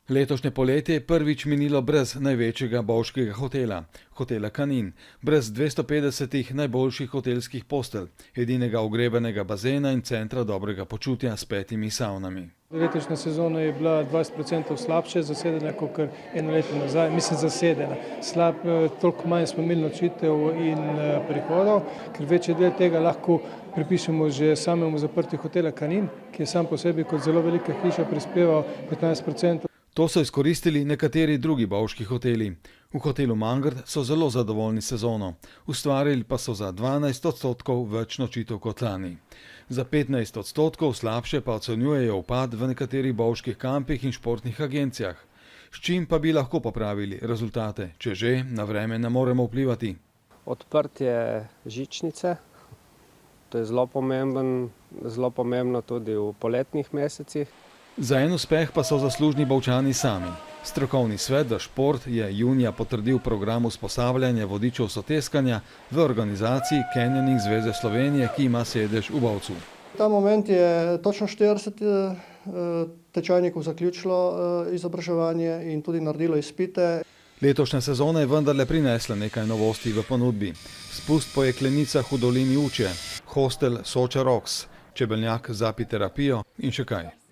Letošnje poletje je prvič minilo brez največjega bovškega hotela, hotela Kanin, brez 250 najboljših hotelskih postelj, edinega ogrevanega bazena in centra dobrega počutja s 5 savnami. Letošnja sezona je bila 20% slabše zasedena kot eno leto nazaj, mislim zasedena. Toliko manj smo imeli nočitev in prihodov, ker večji del tega lahko pripišemo že samemu zaprtju hotela Kanin, ki je sam po sebi kot zelo velika hiša prispeval 15%. To so izkoristili nekateri drugi bovški hoteli. V hotelu Mangrd so zelo zadovoljni sezono, ustvarili pa so za 12% več nočitev kot lani. Za 15% slabše pa ocenjujejo upad v nekaterih bovških kampih in športnih agencijah. S čim pa bi lahko popravili rezultate, če že na vreme ne moremo vplivati? Odprtje žičnice, to je zelo pomembno tudi v poletnih mesecih. Za en uspeh pa so zaslužni Bovčani sami. Strokovni svet za šport je junija potrdil program usposabljanja vodičev soteskanja v organizaciji Canyoning zveze Slovenije, ki ima sedež v Bovcu. Ta moment je točno 40 tečajnikov zaključilo izobraževanje in tudi naredilo izpite. Letošnja sezona je vendarle prinesla nekaj novosti v ponudbi. Spust po jeklenicah v dolini Uče, hostel Soča Rocks, čebelnjak za apiterapijo in še kaj.